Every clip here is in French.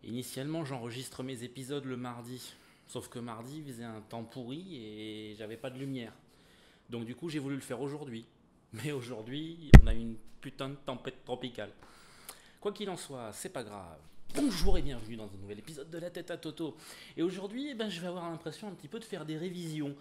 Initialement, j'enregistre mes épisodes le mardi. Sauf que mardi il faisait un temps pourri et j'avais pas de lumière. Donc du coup, j'ai voulu le faire aujourd'hui. Mais aujourd'hui, on a une putain de tempête tropicale. Quoi qu'il en soit, c'est pas grave. Bonjour et bienvenue dans un nouvel épisode de La Tête à Toto. Et aujourd'hui, je vais avoir l'impression un petit peu de faire des révisions.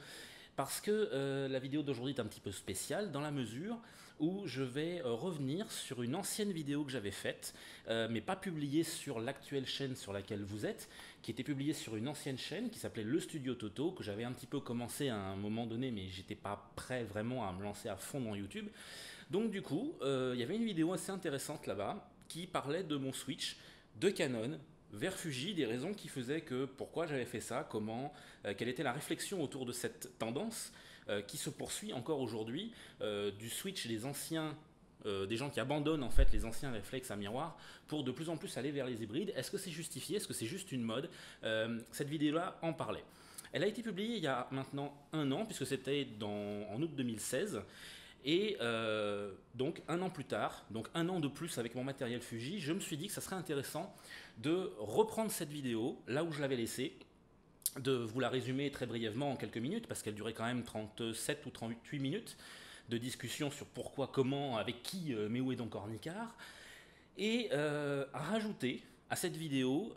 Parce que la vidéo d'aujourd'hui est un petit peu spéciale dans la mesure où je vais revenir sur une ancienne vidéo que j'avais faite, mais pas publiée sur l'actuelle chaîne sur laquelle vous êtes, qui était publiée sur une ancienne chaîne qui s'appelait Le Studio Toto, que j'avais un petit peu commencé à un moment donné, mais j'étais pas prêt vraiment à me lancer à fond dans YouTube. Donc du coup, il y avait une vidéo assez intéressante là-bas qui parlait de mon switch de Canon vers Fuji, des raisons qui faisaient que pourquoi j'avais fait ça, comment, quelle était la réflexion autour de cette tendance qui se poursuit encore aujourd'hui, du switch des anciens, des gens qui abandonnent en fait les anciens réflexes à miroir pour de plus en plus aller vers les hybrides. Est-ce que c'est justifié? Est-ce que c'est juste une mode? Cette vidéo-là en parlait. Elle a été publiée il y a maintenant un an, puisque c'était en août 2016. Et donc un an plus tard, donc un an de plus avec mon matériel Fuji, je me suis dit que ça serait intéressant de reprendre cette vidéo là où je l'avais laissée, de vous la résumer très brièvement en quelques minutes, parce qu'elle durait quand même 37 ou 38 minutes de discussion sur pourquoi, comment, avec qui, mais où est donc Ornicard, et à rajouter à cette vidéo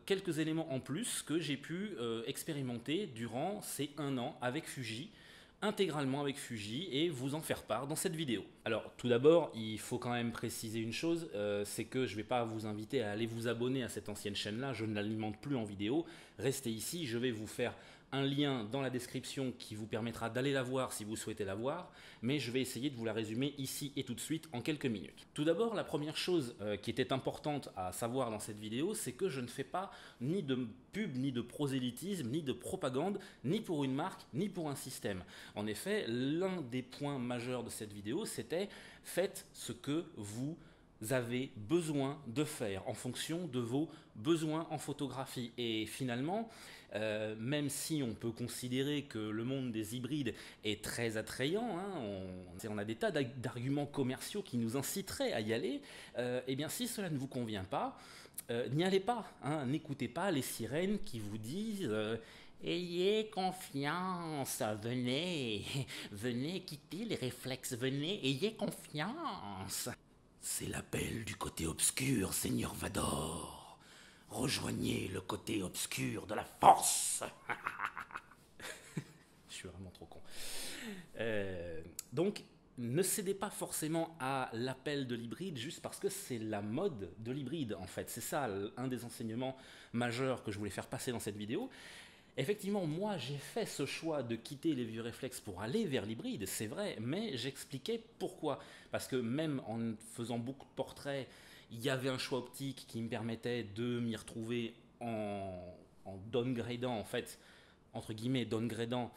quelques éléments en plus que j'ai pu expérimenter durant ces un an avec Fuji, intégralement avec Fuji, et vous en faire part dans cette vidéo. Alors tout d'abord, il faut quand même préciser une chose, c'est que je ne vais pas vous inviter à aller vous abonner à cette ancienne chaîne-là, je ne l'alimente plus en vidéo, restez ici, je vais vous faire un lien dans la description qui vous permettra d'aller la voir si vous souhaitez la voir, mais je vais essayer de vous la résumer ici et tout de suite en quelques minutes. Tout d'abord, la première chose qui était importante à savoir dans cette vidéo, c'est que je ne fais pas ni de pub, ni de prosélytisme, ni de propagande, ni pour une marque, ni pour un système. En effet, l'un des points majeurs de cette vidéo, c'était faites ce que vous avez besoin de faire en fonction de vos besoins en photographie. Et finalement, même si on peut considérer que le monde des hybrides est très attrayant, hein, on a des tas d'arguments commerciaux qui nous inciteraient à y aller, et bien si cela ne vous convient pas, n'y allez pas, hein, n'écoutez pas les sirènes qui vous disent ayez confiance, venez, venez quitter les réflexes, venez, ayez confiance. C'est l'appel du côté obscur, Seigneur Vador. Rejoignez le côté obscur de la force. Je suis vraiment trop con. Donc, ne cédez pas forcément à l'appel de l'hybride juste parce que c'est la mode de l'hybride en fait. C'est ça un des enseignements majeurs que je voulais faire passer dans cette vidéo. Effectivement, moi j'ai fait ce choix de quitter les vieux réflexes pour aller vers l'hybride, c'est vrai, mais j'expliquais pourquoi. Parce que même en faisant beaucoup de portraits, il y avait un choix optique qui me permettait de m'y retrouver en downgradant en fait, entre guillemets, downgradant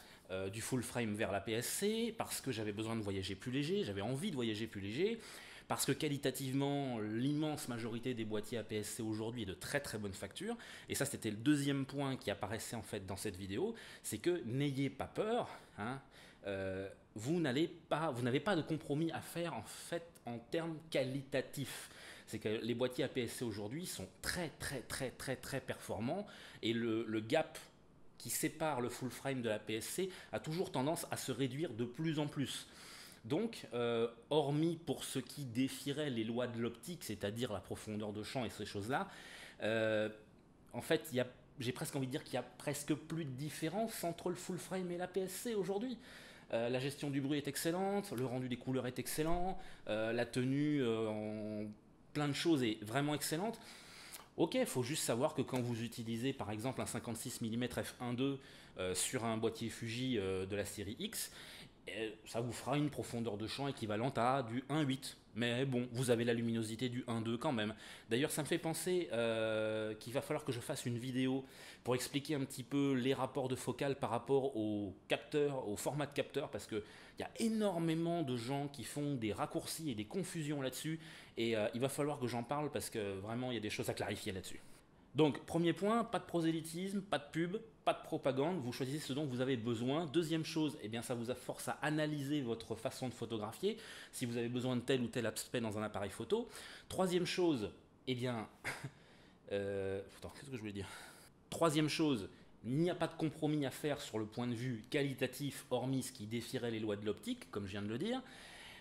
du full frame vers la PSC, parce que j'avais besoin de voyager plus léger, j'avais envie de voyager plus léger, parce que qualitativement, l'immense majorité des boîtiers APS-C aujourd'hui est de très très bonne facture, et ça c'était le deuxième point qui apparaissait en fait dans cette vidéo, c'est que n'ayez pas peur, hein, vous n'avez pas de compromis à faire en fait en termes qualitatifs. C'est que les boîtiers APS-C aujourd'hui sont très très très très très performants, et le gap qui sépare le full frame de la PSC a toujours tendance à se réduire de plus en plus. Donc, hormis pour ce qui défierait les lois de l'optique, c'est-à-dire la profondeur de champ et ces choses-là, en fait, j'ai presque envie de dire qu'il y a presque plus de différence entre le full frame et la PSC aujourd'hui. La gestion du bruit est excellente, le rendu des couleurs est excellent, la tenue en plein de choses est vraiment excellente. Ok, il faut juste savoir que quand vous utilisez par exemple un 56 mm f1.2 sur un boîtier Fuji de la série X, ça vous fera une profondeur de champ équivalente à du 1.8. Mais bon, vous avez la luminosité du 1.2 quand même. D'ailleurs, ça me fait penser qu'il va falloir que je fasse une vidéo pour expliquer un petit peu les rapports de focale par rapport au capteur, au format de capteur, parce qu'il y a énormément de gens qui font des raccourcis et des confusions là-dessus, et il va falloir que j'en parle parce que vraiment il y a des choses à clarifier là-dessus. Donc, premier point, pas de prosélytisme, pas de pub, pas de propagande, vous choisissez ce dont vous avez besoin. Deuxième chose, eh bien, ça vous force à analyser votre façon de photographier, si vous avez besoin de tel ou tel aspect dans un appareil photo. Troisième chose, eh bien, Attends, qu'est-ce que je voulais dire? Troisième chose, il n'y a pas de compromis à faire sur le point de vue qualitatif, hormis ce qui défierait les lois de l'optique, comme je viens de le dire.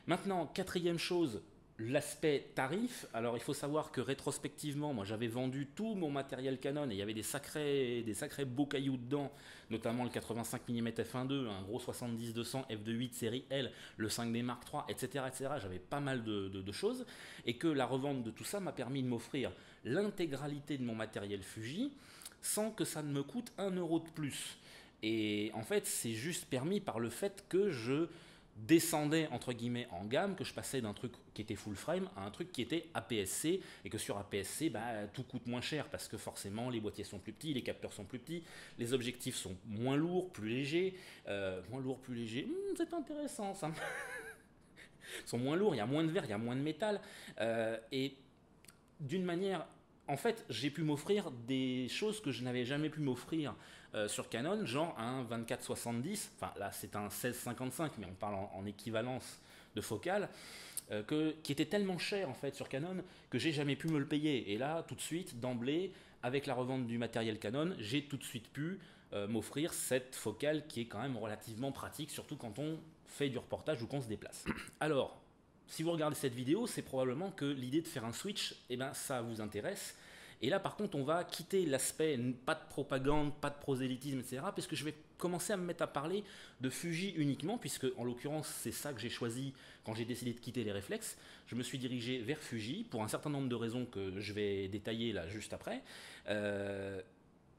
Maintenant, quatrième chose, l'aspect tarif. Alors il faut savoir que rétrospectivement, moi j'avais vendu tout mon matériel Canon et il y avait des sacrés beaux cailloux dedans, notamment le 85 mm f1.2, un gros 70-200 f2.8 série L, le 5D Mark III, etc. etc. J'avais pas mal de choses et que la revente de tout ça m'a permis de m'offrir l'intégralité de mon matériel Fuji sans que ça ne me coûte 1 € de plus. Et en fait, c'est juste permis par le fait que je descendais entre guillemets en gamme, que je passais d'un truc qui était full frame à un truc qui était APS-C, et que sur APS-C tout coûte moins cher parce que forcément les boîtiers sont plus petits, les capteurs sont plus petits, les objectifs sont moins lourds, plus légers, c'est intéressant ça. Ils sont moins lourds, il y a moins de verre, il y a moins de métal, et d'une manière, en fait, j'ai pu m'offrir des choses que je n'avais jamais pu m'offrir sur Canon, genre un 24-70, enfin là c'est un 16-55, mais on parle en équivalence de focale, qui était tellement cher en fait sur Canon que j'ai jamais pu me le payer. Et là, tout de suite, d'emblée, avec la revente du matériel Canon, j'ai tout de suite pu m'offrir cette focale qui est quand même relativement pratique, surtout quand on fait du reportage ou qu'on se déplace. Alors, si vous regardez cette vidéo, c'est probablement que l'idée de faire un switch, ça vous intéresse. Et là, par contre, on va quitter l'aspect pas de propagande, pas de prosélytisme, etc. Parce que je vais commencer à me mettre à parler de Fuji uniquement, puisque en l'occurrence, c'est ça que j'ai choisi quand j'ai décidé de quitter les réflexes. Je me suis dirigé vers Fuji pour un certain nombre de raisons que je vais détailler là juste après,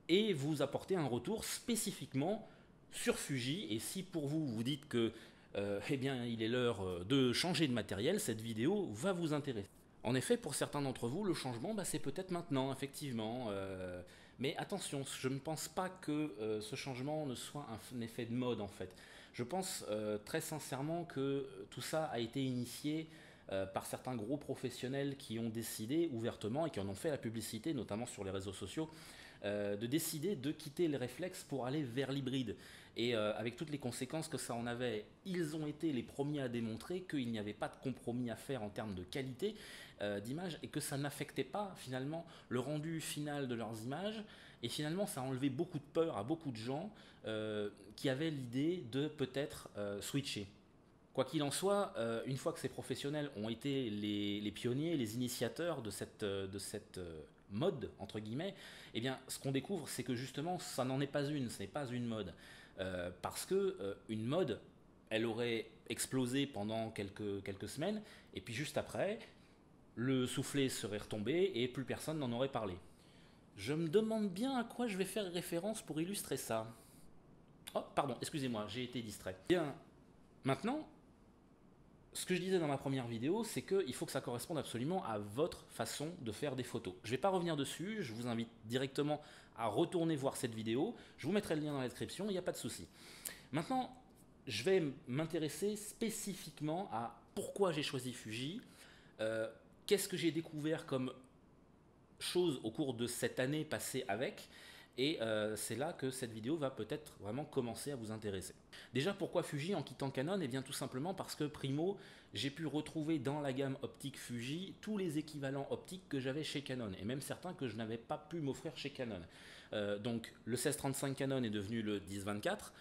et vous apporter un retour spécifiquement sur Fuji. Et si pour vous, vous dites que il est l'heure de changer de matériel, cette vidéo va vous intéresser. En effet, pour certains d'entre vous, le changement, c'est peut-être maintenant, effectivement. Mais attention, je ne pense pas que ce changement ne soit un effet de mode, en fait. Je pense très sincèrement que tout ça a été initié par certains gros professionnels qui ont décidé ouvertement et qui en ont fait la publicité, notamment sur les réseaux sociaux, de décider de quitter les réflexes pour aller vers l'hybride. Et avec toutes les conséquences que ça en avait, ils ont été les premiers à démontrer qu'il n'y avait pas de compromis à faire en termes de qualité d'image et que ça n'affectait pas finalement le rendu final de leurs images. Et finalement, ça a enlevé beaucoup de peur à beaucoup de gens qui avaient l'idée de peut-être switcher. Quoi qu'il en soit, une fois que ces professionnels ont été les pionniers, les initiateurs de cette mode, entre guillemets, eh bien, ce qu'on découvre, c'est que justement, ça n'en est pas une, ce n'est pas une mode. Parce que une mode, elle aurait explosé pendant quelques semaines, et puis juste après, le soufflet serait retombé et plus personne n'en aurait parlé. Je me demande bien à quoi je vais faire référence pour illustrer ça. Oh, pardon, excusez-moi, j'ai été distrait. Bien, maintenant, ce que je disais dans ma première vidéo, c'est qu'il faut que ça corresponde absolument à votre façon de faire des photos. Je ne vais pas revenir dessus, je vous invite directement à retourner voir cette vidéo. Je vous mettrai le lien dans la description, il n'y a pas de souci. Maintenant, je vais m'intéresser spécifiquement à pourquoi j'ai choisi Fuji, qu'est-ce que j'ai découvert comme chose au cours de cette année passée avec, et c'est là que cette vidéo va peut-être vraiment commencer à vous intéresser. Déjà, pourquoi Fuji en quittant Canon? Eh bien tout simplement parce que primo, j'ai pu retrouver dans la gamme optique Fuji tous les équivalents optiques que j'avais chez Canon, et même certains que je n'avais pas pu m'offrir chez Canon. Donc le 16-35 Canon est devenu le 10-24,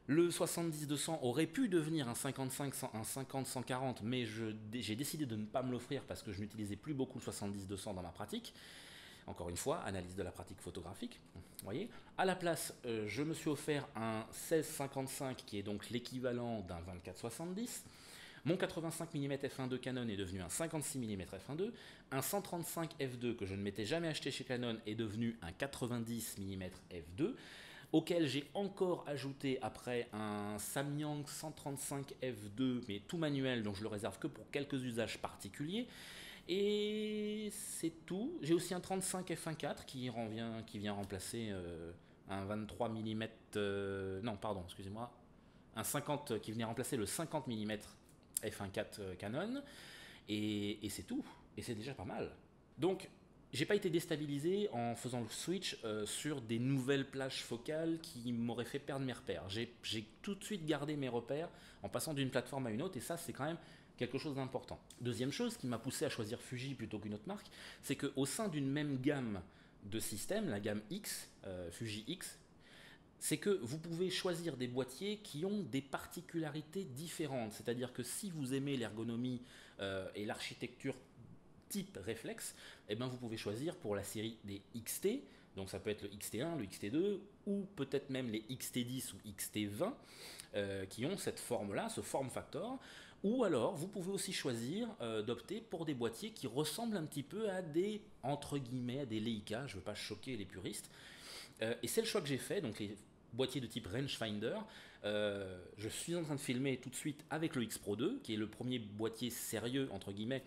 le 70-200 aurait pu devenir un 50-140, mais j'ai décidé de ne pas me l'offrir parce que je n'utilisais plus beaucoup le 70-200 dans ma pratique. Encore une fois, analyse de la pratique photographique. Voyez. À la place, je me suis offert un 16-55 qui est donc l'équivalent d'un 24-70. Mon 85 mm f1.2 Canon est devenu un 56 mm f1.2. Un 135 f2 que je ne m'étais jamais acheté chez Canon est devenu un 90 mm f2. Auquel j'ai encore ajouté après un Samyang 135 f2, mais tout manuel, donc je le réserve que pour quelques usages particuliers. Et c'est tout. J'ai aussi un 35 f1.4 qui vient remplacer un 23 mm, non pardon, excusez-moi, un 50 qui venait remplacer le 50 mm f1.4 Canon, et c'est tout. Et c'est déjà pas mal. Donc, j'ai pas été déstabilisé en faisant le switch sur des nouvelles plages focales qui m'auraient fait perdre mes repères. J'ai tout de suite gardé mes repères en passant d'une plateforme à une autre, et ça c'est quand même quelque chose d'important. Deuxième chose qui m'a poussé à choisir Fuji plutôt qu'une autre marque, c'est qu'au sein d'une même gamme de système, la gamme X, Fuji X, c'est que vous pouvez choisir des boîtiers qui ont des particularités différentes. C'est-à-dire que si vous aimez l'ergonomie et l'architecture type réflexe, eh ben vous pouvez choisir pour la série des XT, donc ça peut être le XT1, le XT2, ou peut-être même les XT10 ou XT20, qui ont cette forme-là, ce form factor. Ou alors, vous pouvez aussi choisir d'opter pour des boîtiers qui ressemblent un petit peu à des, entre guillemets, à des Leica, je ne veux pas choquer les puristes. Et c'est le choix que j'ai fait, donc les boîtiers de type rangefinder. Je suis en train de filmer tout de suite avec le X Pro 2, qui est le premier boîtier sérieux, entre guillemets,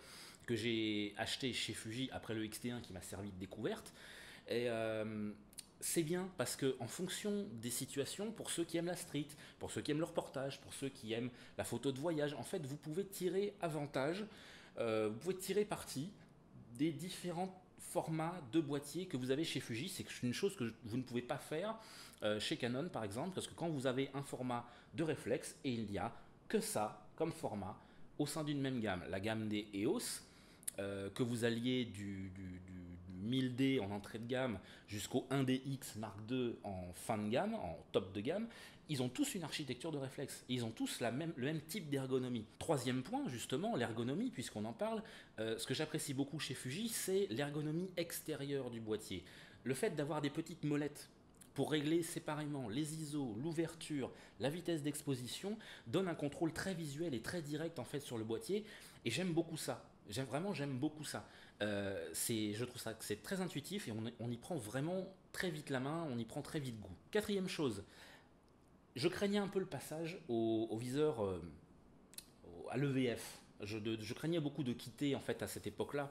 que j'ai acheté chez Fuji après le XT1 qui m'a servi de découverte. Et c'est bien parce que en fonction des situations, pour ceux qui aiment la street, pour ceux qui aiment le reportage, pour ceux qui aiment la photo de voyage, en fait, vous pouvez tirer avantage, vous pouvez tirer parti des différents formats de boîtiers que vous avez chez Fuji. C'est une chose que vous ne pouvez pas faire chez Canon, par exemple, parce que quand vous avez un format de réflexe, et il n'y a que ça comme format au sein d'une même gamme, la gamme des EOS, que vous alliez du 1000D en entrée de gamme jusqu'au 1DX Mark II en fin de gamme, en top de gamme, ils ont tous une architecture de réflexe. Ils ont tous le même type d'ergonomie. Troisième point, justement, l'ergonomie, puisqu'on en parle. Ce que j'apprécie beaucoup chez Fuji, c'est l'ergonomie extérieure du boîtier. Le fait d'avoir des petites molettes pour régler séparément les ISO, l'ouverture, la vitesse d'exposition, donne un contrôle très visuel et très direct en fait sur le boîtier. Et j'aime beaucoup ça. J'aime beaucoup ça. Je trouve ça que c'est très intuitif et on y prend vraiment très vite la main, on y prend très vite goût. Quatrième chose, je craignais un peu le passage au viseur à l'EVF. Je craignais beaucoup de quitter en fait à cette époque-là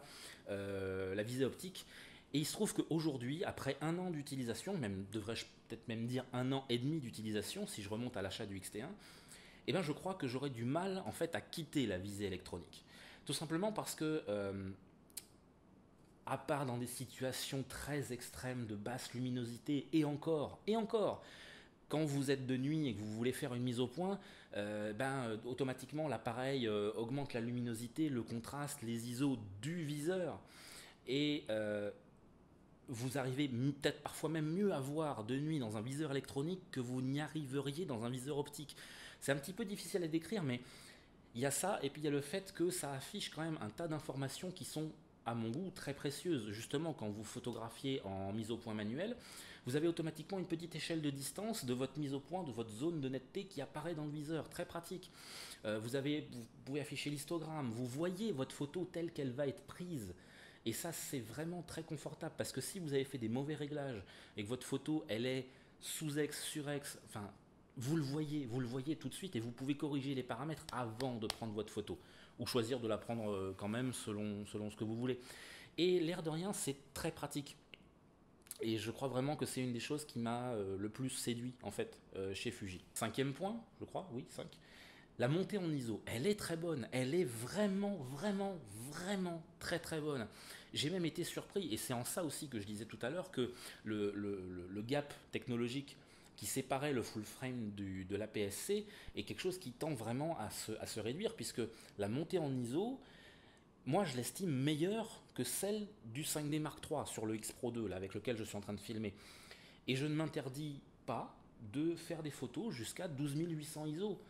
la visée optique. Et il se trouve qu'aujourd'hui, après un an d'utilisation, même devrais-je peut-être même dire un an et demi d'utilisation, si je remonte à l'achat du XT1, eh ben je crois que j'aurais du mal en fait à quitter la visée électronique. Tout simplement parce que à part dans des situations très extrêmes de basse luminosité, et encore, quand vous êtes de nuit et que vous voulez faire une mise au point, automatiquement l'appareil augmente la luminosité, le contraste, les ISO du viseur, et vous arrivez peut-être parfois même mieux à voir de nuit dans un viseur électronique que vous n'y arriveriez dans un viseur optique. C'est un petit peu difficile à décrire, mais il y a ça, et puis il y a le fait que ça affiche quand même un tas d'informations qui sont, à mon goût, très précieuses. Justement, quand vous photographiez en mise au point manuelle, vous avez automatiquement une petite échelle de distance de votre mise au point, de votre zone de netteté qui apparaît dans le viseur. Très pratique. Vous pouvez afficher l'histogramme, vous voyez votre photo telle qu'elle va être prise. Et ça, c'est vraiment très confortable, parce que si vous avez fait des mauvais réglages et que votre photo, elle est sous-ex, sur-ex, enfin, vous le voyez tout de suite, et vous pouvez corriger les paramètres avant de prendre votre photo, ou choisir de la prendre quand même selon ce que vous voulez. Et l'air de rien, c'est très pratique. Et je crois vraiment que c'est une des choses qui m'a le plus séduit en fait chez Fuji. Cinquième point, je crois, oui, 5. La montée en ISO, elle est très bonne, elle est vraiment très très bonne. J'ai même été surpris, et c'est en ça aussi que je disais tout à l'heure que le gap technologique qui séparait le full frame de l'APS-C est quelque chose qui tend vraiment à se réduire, puisque la montée en ISO, moi je l'estime meilleure que celle du 5D Mark III sur le X Pro 2, là, avec lequel je suis en train de filmer. Et je ne m'interdis pas de faire des photos jusqu'à 12800 ISO.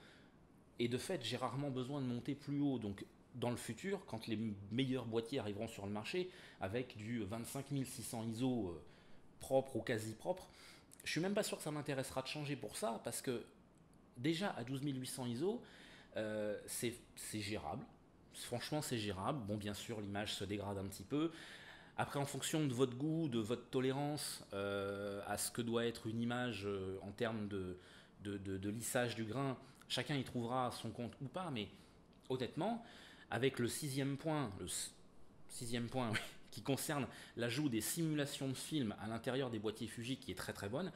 Et de fait, j'ai rarement besoin de monter plus haut. Donc, dans le futur, quand les meilleurs boîtiers arriveront sur le marché, avec du 25600 ISO propre ou quasi propre, je suis même pas sûr que ça m'intéressera de changer pour ça, parce que déjà à 12800 ISO, c'est gérable. Franchement, c'est gérable. Bon, bien sûr, l'image se dégrade un petit peu. Après, en fonction de votre goût, de votre tolérance à ce que doit être une image en termes de lissage du grain, chacun y trouvera son compte ou pas, mais honnêtement, avec le sixième point, oui, qui concerne l'ajout des simulations de films à l'intérieur des boîtiers Fuji, qui est très très bonne,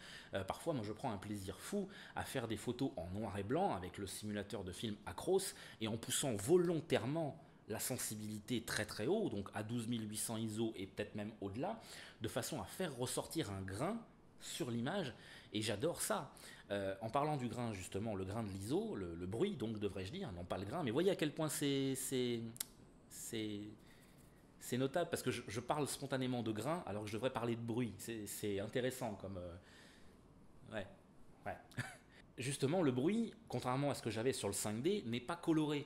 parfois moi je prends un plaisir fou à faire des photos en noir et blanc avec le simulateur de film Acros, et en poussant volontairement la sensibilité très très haut, donc à 12800 ISO et peut-être même au-delà, de façon à faire ressortir un grain sur l'image, et j'adore ça. En parlant du grain, justement, le grain de l'ISO, le bruit, donc devrais-je dire, non pas le grain, mais voyez à quel point c'est C'est notable parce que je parle spontanément de grain alors que je devrais parler de bruit. C'est intéressant comme... ouais, ouais. Justement, le bruit, contrairement à ce que j'avais sur le 5D, n'est pas coloré.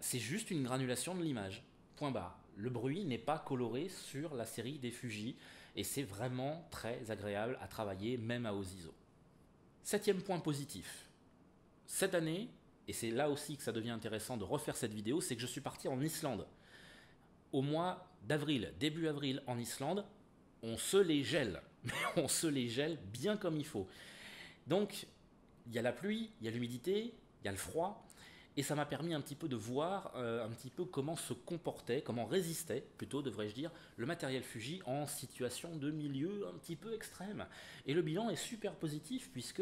C'est juste une granulation de l'image. Point barre. Le bruit n'est pas coloré sur la série des Fuji et c'est vraiment très agréable à travailler, même à haut ISO. Septième point positif. Cette année, et c'est là aussi que ça devient intéressant de refaire cette vidéo, c'est que je suis parti en Islande. Au mois d'avril, début avril en Islande, on se les gèle. Mais on se les gèle bien comme il faut. Donc, il y a la pluie, il y a l'humidité, il y a le froid. Et ça m'a permis un petit peu de voir un petit peu comment se comportait, comment résistait, plutôt devrais-je dire, le matériel Fuji en situation de milieu un petit peu extrême. Et le bilan est super positif puisque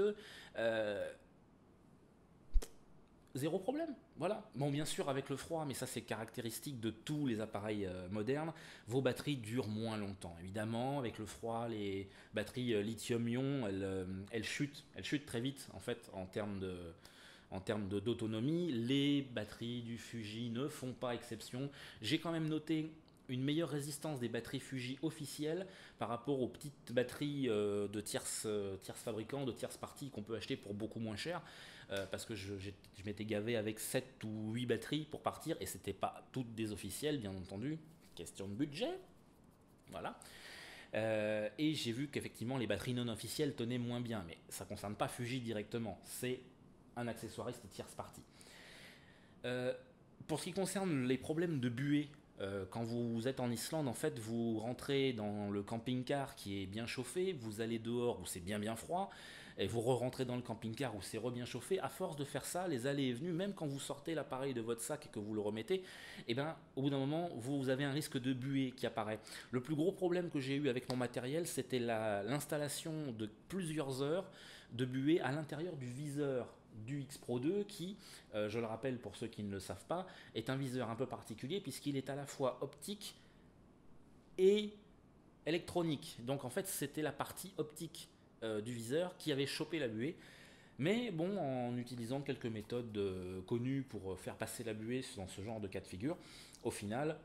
zéro problème, voilà. Bon, bien sûr avec le froid, mais ça c'est caractéristique de tous les appareils modernes, vos batteries durent moins longtemps. Évidemment, avec le froid, les batteries lithium-ion, elles chutent très vite en fait en termes d'autonomie. Les batteries du Fuji ne font pas exception. J'ai quand même noté une meilleure résistance des batteries Fuji officielles par rapport aux petites batteries de tierces fabricants, de tierces parties qu'on peut acheter pour beaucoup moins cher. Parce que je m'étais gavé avec 7 ou 8 batteries pour partir et c'était pas toutes des officielles, bien entendu. Question de budget. Voilà. Et j'ai vu qu'effectivement les batteries non officielles tenaient moins bien, mais ça ne concerne pas Fuji directement, c'est un accessoiriste tierce partie. Pour ce qui concerne les problèmes de buée, quand vous êtes en Islande, en fait, vous rentrez dans le camping-car qui est bien chauffé, vous allez dehors où c'est bien froid, et vous re-rentrez dans le camping-car où c'est bien chauffé. À force de faire ça, les allées et venues, même quand vous sortez l'appareil de votre sac et que vous le remettez, eh ben, au bout d'un moment, vous avez un risque de buée qui apparaît. Le plus gros problème que j'ai eu avec mon matériel, c'était l'installation de plusieurs heures de buée à l'intérieur du viseur du X Pro 2 qui, je le rappelle pour ceux qui ne le savent pas, est un viseur un peu particulier puisqu'il est à la fois optique et électronique. Donc en fait c'était la partie optique du viseur qui avait chopé la buée. Mais bon, en utilisant quelques méthodes connues pour faire passer la buée dans ce genre de cas de figure, au final,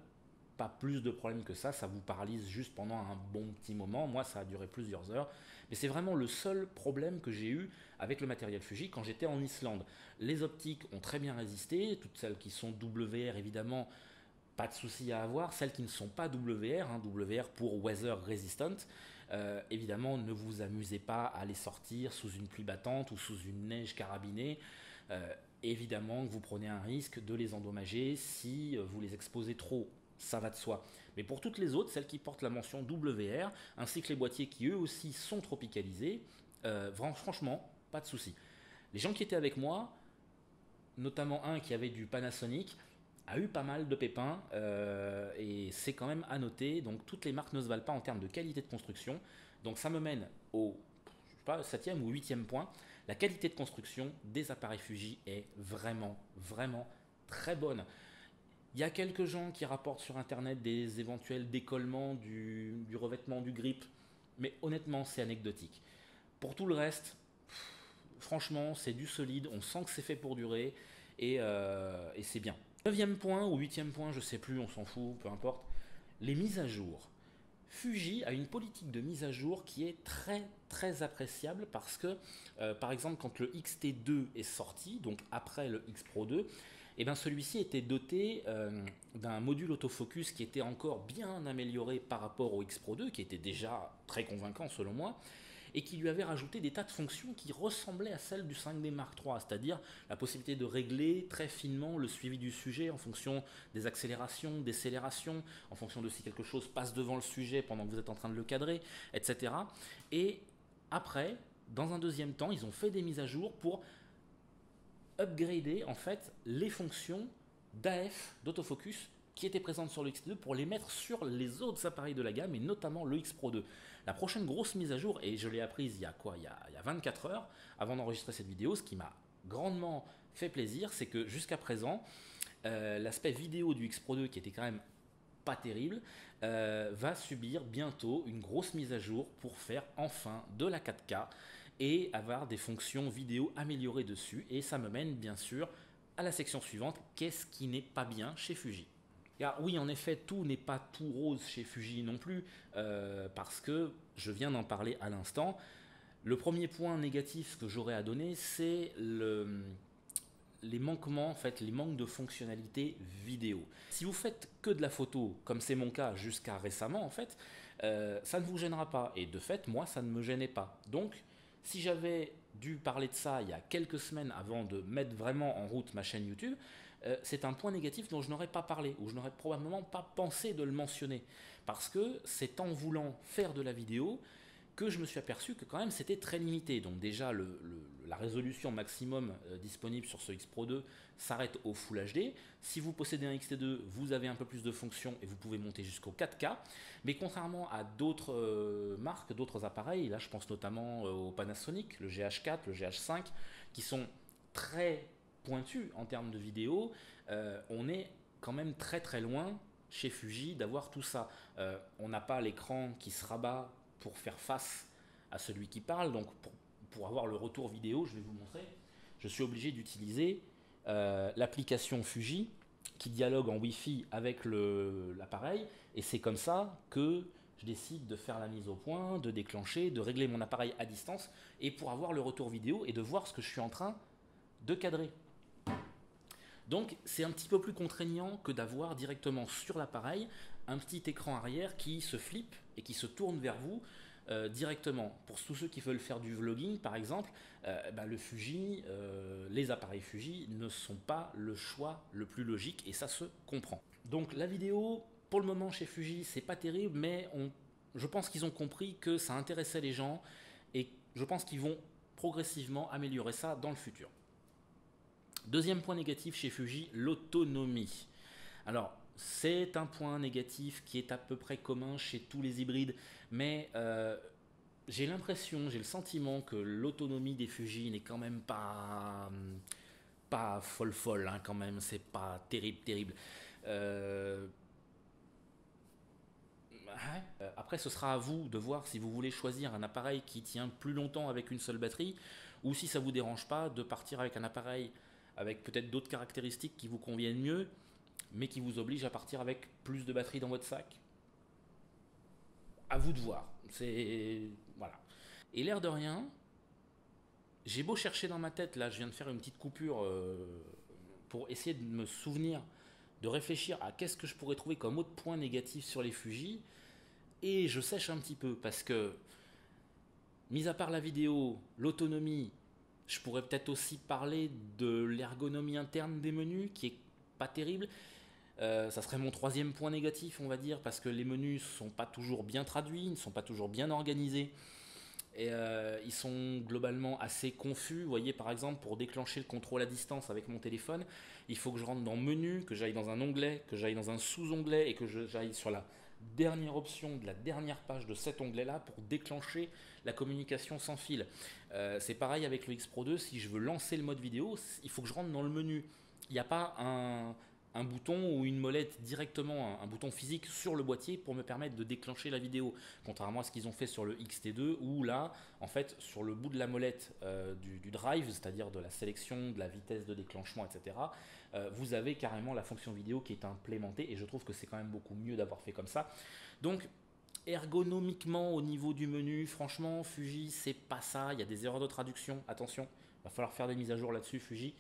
pas plus de problème que ça vous paralyse juste pendant un bon petit moment. Moi, ça a duré plusieurs heures. Mais c'est vraiment le seul problème que j'ai eu avec le matériel Fuji quand j'étais en Islande. Les optiques ont très bien résisté, toutes celles qui sont WR évidemment, pas de souci à avoir. Celles qui ne sont pas WR, WR pour Weather Resistant, évidemment ne vous amusez pas à les sortir sous une pluie battante ou sous une neige carabinée. Évidemment que vous prenez un risque de les endommager si vous les exposez trop. Ça va de soi. Mais pour toutes les autres, celles qui portent la mention WR, ainsi que les boîtiers qui eux aussi sont tropicalisés, franchement, pas de souci. Les gens qui étaient avec moi, notamment un qui avait du Panasonic, a eu pas mal de pépins et c'est quand même à noter. Donc toutes les marques ne se valent pas en termes de qualité de construction. Donc ça me mène au 7e ou 8e point. La qualité de construction des appareils Fuji est vraiment très bonne. Il y a quelques gens qui rapportent sur internet des éventuels décollements du revêtement du grip, mais honnêtement c'est anecdotique. Pour tout le reste, franchement c'est du solide, on sent que c'est fait pour durer et c'est bien. 9e point ou 8e point, je sais plus, on s'en fout, peu importe, les mises à jour. Fuji a une politique de mise à jour qui est très appréciable parce que par exemple quand le X-T2 est sorti, donc après le X Pro 2, et bien celui-ci était doté d'un module autofocus qui était encore bien amélioré par rapport au X Pro 2, qui était déjà très convaincant selon moi, et qui lui avait rajouté des tas de fonctions qui ressemblaient à celles du 5D Mark III, c'est-à-dire la possibilité de régler très finement le suivi du sujet en fonction des accélérations, décélérations, en fonction de si quelque chose passe devant le sujet pendant que vous êtes en train de le cadrer, etc. Et après, dans un deuxième temps, ils ont fait des mises à jour pour upgrader en fait les fonctions d'AF, d'autofocus, qui étaient présentes sur le X2 pour les mettre sur les autres appareils de la gamme et notamment le X Pro 2. La prochaine grosse mise à jour, et je l'ai apprise il y a 24 heures avant d'enregistrer cette vidéo, ce qui m'a grandement fait plaisir, c'est que jusqu'à présent, l'aspect vidéo du X Pro 2 qui était quand même pas terrible, va subir bientôt une grosse mise à jour pour faire enfin de la 4K et avoir des fonctions vidéo améliorées dessus. Et ça me mène bien sûr à la section suivante, qu'est-ce qui n'est pas bien chez Fuji? Car oui, en effet, tout n'est pas tout rose chez Fuji non plus, parce que je viens d'en parler à l'instant. Le premier point négatif que j'aurais à donner, c'est les manquements, en fait, les manques de fonctionnalités vidéo. Si vous faites que de la photo, comme c'est mon cas jusqu'à récemment, en fait, ça ne vous gênera pas. Et de fait, moi, ça ne me gênait pas. Donc, si j'avais dû parler de ça il y a quelques semaines avant de mettre vraiment en route ma chaîne YouTube, c'est un point négatif dont je n'aurais pas parlé, ou je n'aurais probablement pas pensé de le mentionner. Parce que c'est en voulant faire de la vidéo que je me suis aperçu que quand même c'était très limité. Donc déjà la résolution maximum disponible sur ce X Pro 2 s'arrête au Full HD. Si vous possédez un XT2, vous avez un peu plus de fonctions et vous pouvez monter jusqu'au 4K. Mais contrairement à d'autres marques, d'autres appareils, là je pense notamment au Panasonic, le GH4, le GH5, qui sont très pointus en termes de vidéo, on est quand même très très loin chez Fuji d'avoir tout ça. On n'a pas l'écran qui se rabat pour faire face à celui qui parle. Donc pour avoir le retour vidéo, je vais vous montrer, je suis obligé d'utiliser l'application Fuji qui dialogue en Wi-Fi avec l'appareil, et c'est comme ça que je décide de faire la mise au point, de déclencher, de régler mon appareil à distance, et pour avoir le retour vidéo et de voir ce que je suis en train de cadrer. Donc c'est un petit peu plus contraignant que d'avoir directement sur l'appareil un petit écran arrière qui se flippe et qui se tourne vers vous directement. Pour tous ceux qui veulent faire du vlogging par exemple, le Fuji, les appareils Fuji ne sont pas le choix le plus logique, et ça se comprend. Donc la vidéo pour le moment chez Fuji c'est pas terrible, mais je pense qu'ils ont compris que ça intéressait les gens, et je pense qu'ils vont progressivement améliorer ça dans le futur. Deuxième point négatif chez Fuji, l'autonomie. Alors, c'est un point négatif qui est à peu près commun chez tous les hybrides, mais j'ai l'impression, j'ai le sentiment que l'autonomie des Fuji n'est quand même pas folle, hein, quand même, c'est pas terrible. Après, ce sera à vous de voir si vous voulez choisir un appareil qui tient plus longtemps avec une seule batterie, ou si ça vous dérange pas de partir avec un appareil avec peut-être d'autres caractéristiques qui vous conviennent mieux, mais qui vous obligent à partir avec plus de batterie dans votre sac. À vous de voir. C'est voilà. Et l'air de rien, j'ai beau chercher dans ma tête, là je viens de faire une petite coupure pour essayer de me souvenir, de réfléchir à qu'est-ce que je pourrais trouver comme autre point négatif sur les Fuji, et je sèche un petit peu parce que, mis à part la vidéo, l'autonomie, je pourrais peut-être aussi parler de l'ergonomie interne des menus qui est pas terrible. Ça serait mon troisième point négatif, on va dire, parce que les menus ne sont pas toujours bien traduits, ne sont pas toujours bien organisés, et ils sont globalement assez confus. Vous voyez, par exemple, pour déclencher le contrôle à distance avec mon téléphone, il faut que je rentre dans menu, que j'aille dans un onglet, que j'aille dans un sous-onglet, et que j'aille sur la dernière option de la dernière page de cet onglet-là pour déclencher la communication sans fil. C'est pareil avec le X Pro 2, si je veux lancer le mode vidéo, il faut que je rentre dans le menu. Il n'y a pas un bouton ou une molette directement, un bouton physique sur le boîtier pour me permettre de déclencher la vidéo, contrairement à ce qu'ils ont fait sur le XT2, où là, en fait, sur le bout de la molette du drive, c'est-à-dire de la sélection, de la vitesse de déclenchement, etc., vous avez carrément la fonction vidéo qui est implémentée, et je trouve que c'est quand même beaucoup mieux d'avoir fait comme ça. Donc, ergonomiquement, au niveau du menu, franchement, Fuji, c'est pas ça. Il y a des erreurs de traduction, attention, il va falloir faire des mises à jour là-dessus, Fuji,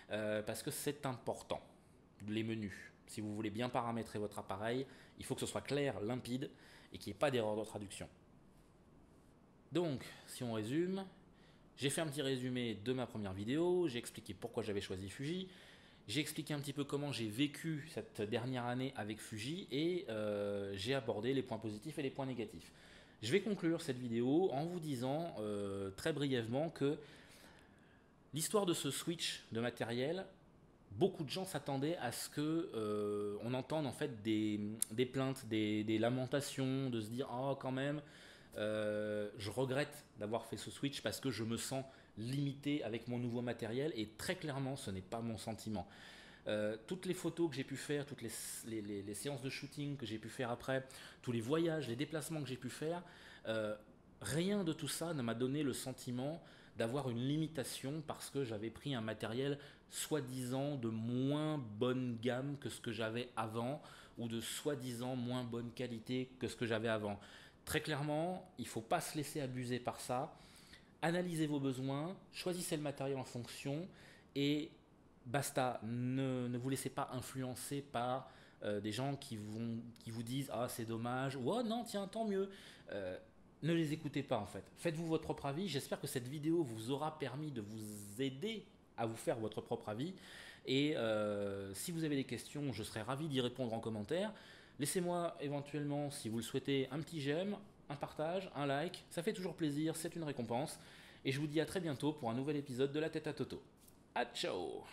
parce que c'est important. Les menus, si vous voulez bien paramétrer votre appareil, il faut que ce soit clair, limpide, et qu'il n'y ait pas d'erreur de traduction. Donc, si on résume, j'ai fait un petit résumé de ma première vidéo, j'ai expliqué pourquoi j'avais choisi Fuji, j'ai expliqué un petit peu comment j'ai vécu cette dernière année avec Fuji, et j'ai abordé les points positifs et les points négatifs. Je vais conclure cette vidéo en vous disant très brièvement que l'histoire de ce switch de matériel, beaucoup de gens s'attendaient à ce que on entende en fait des plaintes, des lamentations, de se dire oh quand même, je regrette d'avoir fait ce switch parce que je me sens limité avec mon nouveau matériel, et très clairement ce n'est pas mon sentiment. Toutes les photos que j'ai pu faire, toutes les séances de shooting que j'ai pu faire après, tous les voyages, les déplacements que j'ai pu faire, rien de tout ça ne m'a donné le sentiment d'avoir une limitation parce que j'avais pris un matériel soi-disant de moins bonne gamme que ce que j'avais avant, ou de soi-disant moins bonne qualité que ce que j'avais avant. Très clairement, il ne faut pas se laisser abuser par ça. Analysez vos besoins, choisissez le matériel en fonction et basta. Ne vous laissez pas influencer par des gens qui vous disent ah c'est dommage ou oh non tiens tant mieux. Ne les écoutez pas en fait. Faites-vous votre propre avis. J'espère que cette vidéo vous aura permis de vous aider à vous faire votre propre avis. Et si vous avez des questions, je serai ravi d'y répondre en commentaire. Laissez-moi éventuellement, si vous le souhaitez, un petit j'aime, un partage, un like. Ça fait toujours plaisir, c'est une récompense. Et je vous dis à très bientôt pour un nouvel épisode de La Tête à Toto. A ciao!